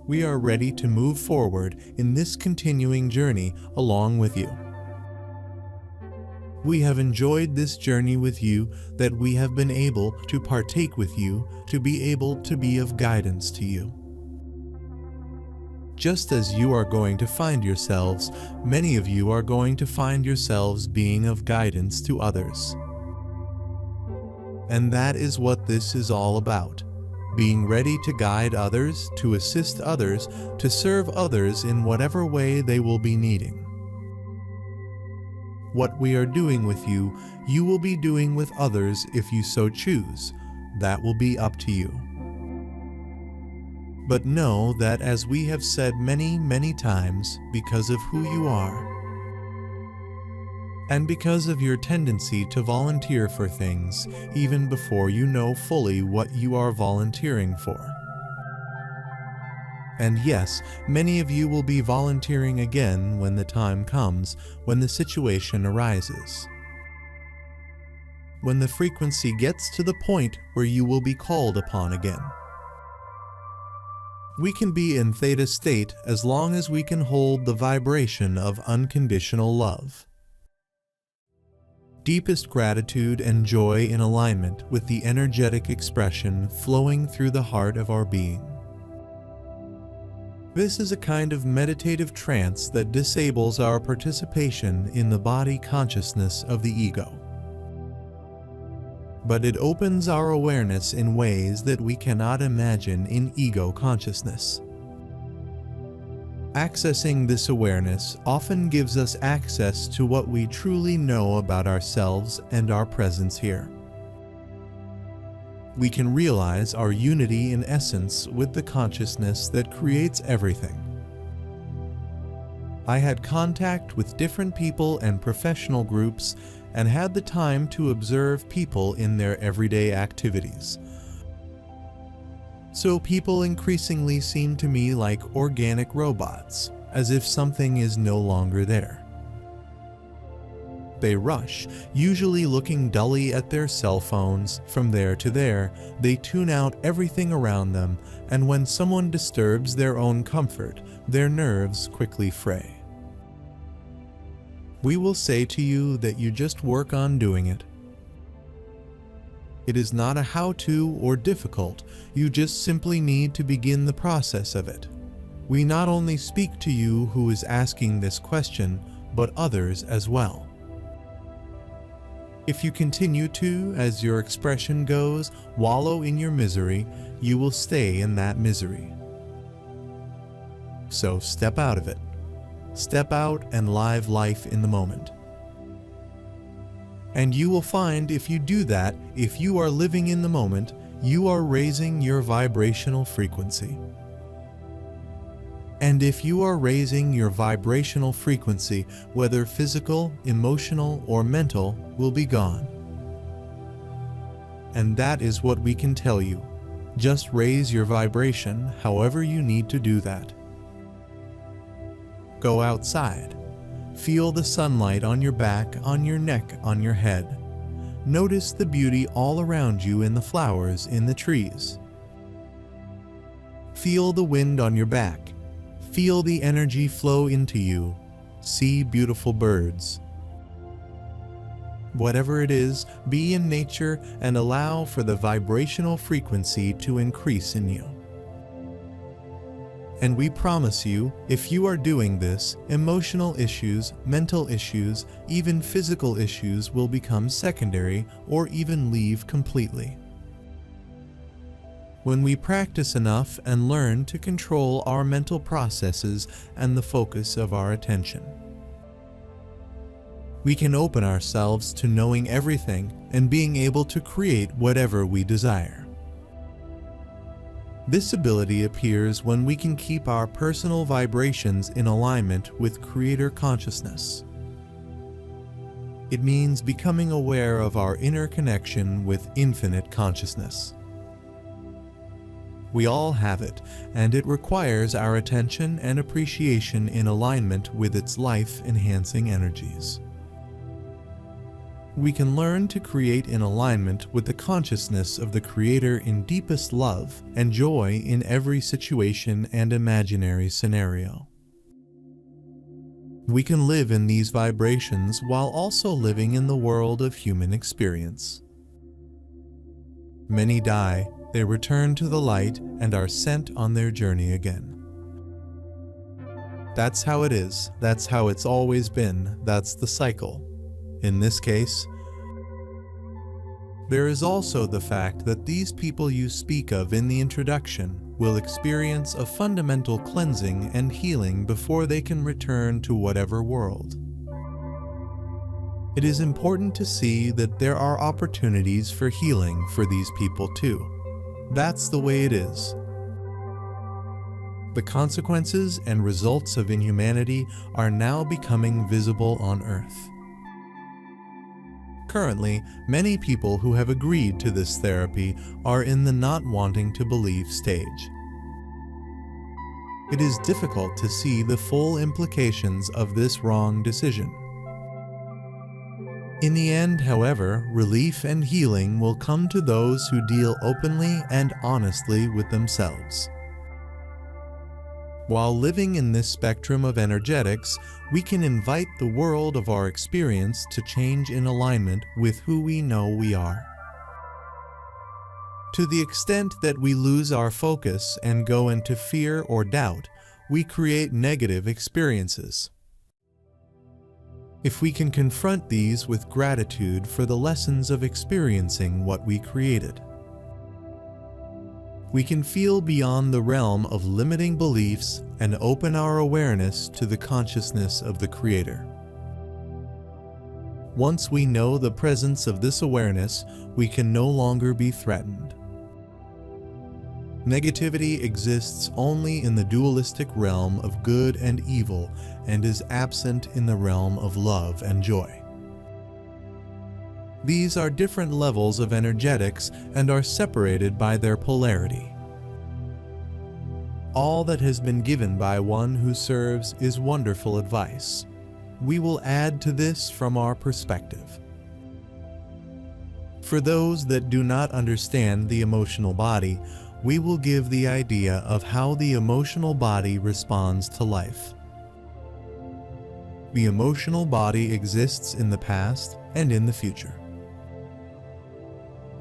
we are ready to move forward in this continuing journey along with you. We have enjoyed this journey with you, that we have been able to partake with you, to be able to be of guidance to you. Just as you are going to find yourselves, many of you are going to find yourselves being of guidance to others. And that is what this is all about. Being ready to guide others, to assist others, to serve others in whatever way they will be needing. What we are doing with you, you will be doing with others if you so choose. That will be up to you. But know that, as we have said many, many times, because of who you are, and because of your tendency to volunteer for things even before you know fully what you are volunteering for. And yes, many of you will be volunteering again when the time comes, when the situation arises. When the frequency gets to the point where you will be called upon again. We can be in theta state as long as we can hold the vibration of unconditional love. Deepest gratitude and joy in alignment with the energetic expression flowing through the heart of our being. This is a kind of meditative trance that disables our participation in the body consciousness of the ego. But it opens our awareness in ways that we cannot imagine in ego consciousness. Accessing this awareness often gives us access to what we truly know about ourselves and our presence here. We can realize our unity in essence with the consciousness that creates everything. I had contact with different people and professional groups and had the time to observe people in their everyday activities. So people increasingly seem to me like organic robots, as if something is no longer there. They rush, usually looking dully at their cell phones. From there to there, they tune out everything around them, and when someone disturbs their own comfort, their nerves quickly fray. We will say to you that you just work on doing it. It is not a how-to or difficult, you just simply need to begin the process of it. We not only speak to you who is asking this question, but others as well. If you continue to, as your expression goes, wallow in your misery, you will stay in that misery. So step out of it. Step out and live life in the moment. And you will find, if you do that, if you are living in the moment, you are raising your vibrational frequency. And if you are raising your vibrational frequency, whether physical, emotional, or mental, will be gone. And that is what we can tell you. Just raise your vibration however you need to do that. Go outside. Feel the sunlight on your back, on your neck, on your head. Notice the beauty all around you in the flowers, in the trees. Feel the wind on your back. Feel the energy flow into you. See beautiful birds. Whatever it is, be in nature and allow for the vibrational frequency to increase in you. And we promise you, if you are doing this, emotional issues, mental issues, even physical issues will become secondary or even leave completely. When we practice enough and learn to control our mental processes and the focus of our attention, we can open ourselves to knowing everything and being able to create whatever we desire. This ability appears when we can keep our personal vibrations in alignment with Creator consciousness. It means becoming aware of our inner connection with infinite consciousness. We all have it, and it requires our attention and appreciation in alignment with its life-enhancing energies. we can learn to create in alignment with the consciousness of the Creator in deepest love and joy in every situation and imaginary scenario. We can live in these vibrations while also living in the world of human experience. Many die, they return to the light and are sent on their journey again. That's how it is. That's how it's always been. That's the cycle. In this case, there is also the fact that these people you speak of in the introduction will experience a fundamental cleansing and healing before they can return to whatever world. It is important to see that there are opportunities for healing for these people too. That's the way it is. The consequences and results of inhumanity are now becoming visible on Earth. Currently, many people who have agreed to this therapy are in the not wanting to believe stage. It is difficult to see the full implications of this wrong decision. In the end, however, relief and healing will come to those who deal openly and honestly with themselves. While living in this spectrum of energetics, we can invite the world of our experience to change in alignment with who we know we are. To the extent that we lose our focus and go into fear or doubt, we create negative experiences. If we can confront these with gratitude for the lessons of experiencing what we created, we can feel beyond the realm of limiting beliefs and open our awareness to the consciousness of the Creator. Once we know the presence of this awareness, we can no longer be threatened. Negativity exists only in the dualistic realm of good and evil and is absent in the realm of love and joy. These are different levels of energetics and are separated by their polarity. All that has been given by one who serves is wonderful advice. We will add to this from our perspective. For those that do not understand the emotional body, we will give the idea of how the emotional body responds to life. The emotional body exists in the past and in the future.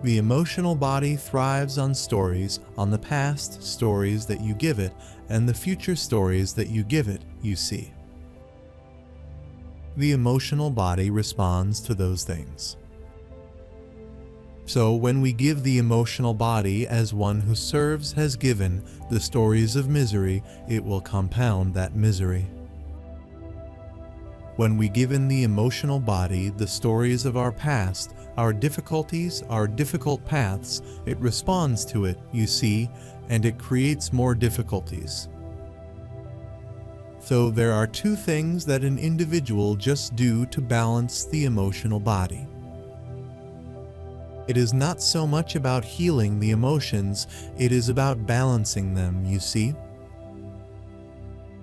The emotional body thrives on stories, on the past stories that you give it, and the future stories that you give it, you see. The emotional body responds to those things. So when we give the emotional body as one who serves has given the stories of misery, it will compound that misery. When we give in the emotional body the stories of our past, our difficulties, our difficult paths, it responds to it, you see, and it creates more difficulties. So there are two things that an individual just do to balance the emotional body. It is not so much about healing the emotions, it is about balancing them, you see.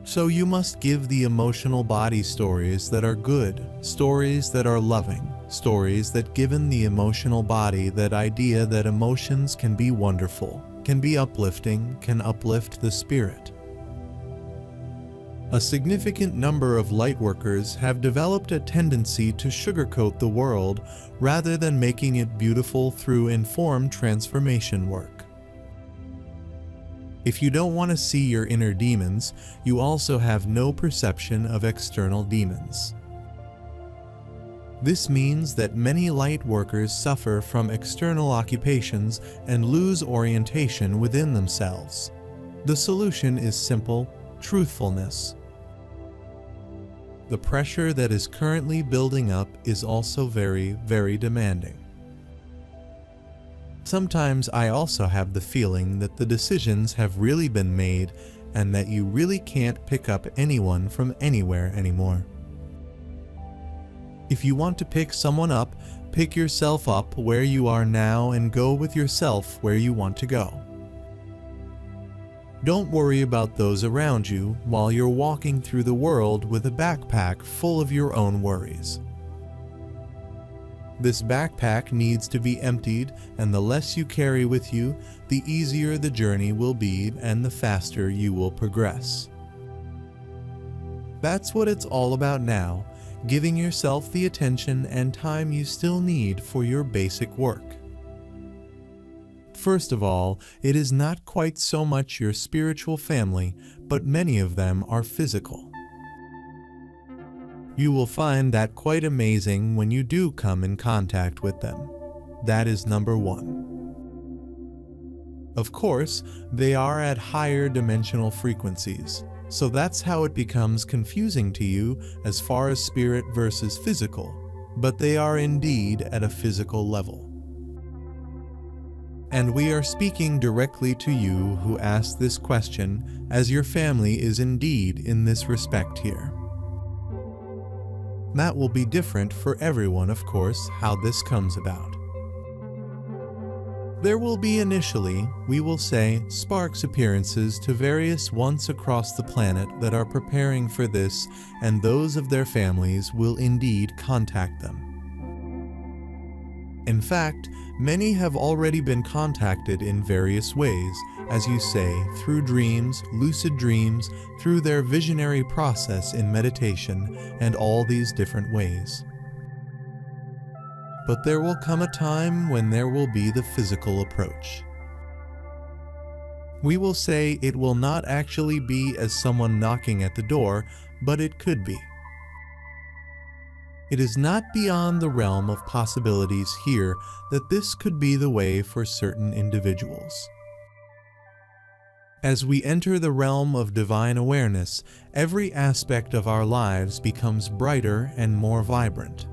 So you must give the emotional body stories that are good, stories that are loving, stories that given the emotional body that idea that emotions can be wonderful, can be uplifting, can uplift the spirit. A significant number of lightworkers have developed a tendency to sugarcoat the world rather than making it beautiful through informed transformation work. If you don't want to see your inner demons, you also have no perception of external demons. This means that many light workers suffer from external occupations and lose orientation within themselves. The solution is simple: truthfulness. The pressure that is currently building up is also very, very demanding. Sometimes I also have the feeling that the decisions have really been made and that you really can't pick up anyone from anywhere anymore. If you want to pick someone up, pick yourself up where you are now and go with yourself where you want to go. Don't worry about those around you while you're walking through the world with a backpack full of your own worries. This backpack needs to be emptied, and the less you carry with you, the easier the journey will be and the faster you will progress. That's what it's all about now, giving yourself the attention and time you still need for your basic work. First of all, it is not quite so much your spiritual family, but many of them are physical. You will find that quite amazing when you do come in contact with them. That is number one. Of course, they are at higher dimensional frequencies, so that's how it becomes confusing to you as far as spirit versus physical, but they are indeed at a physical level. And we are speaking directly to you who asked this question, as your family is indeed in this respect here. That will be different for everyone, of course, how this comes about. There will be initially, we will say, sparks appearances to various ones across the planet that are preparing for this, and those of their families will indeed contact them. In fact, many have already been contacted in various ways, as you say, through dreams, lucid dreams, through their visionary process in meditation, and all these different ways. But there will come a time when there will be the physical approach. We will say it will not actually be as someone knocking at the door, but it could be. It is not beyond the realm of possibilities here that this could be the way for certain individuals. As we enter the realm of divine awareness, every aspect of our lives becomes brighter and more vibrant.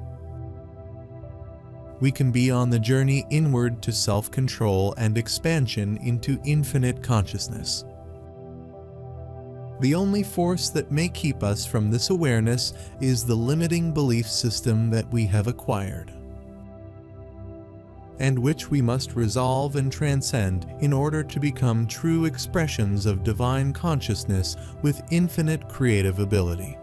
We can be on the journey inward to self-control and expansion into infinite consciousness. The only force that may keep us from this awareness is the limiting belief system that we have acquired, and which we must resolve and transcend in order to become true expressions of divine consciousness with infinite creative ability.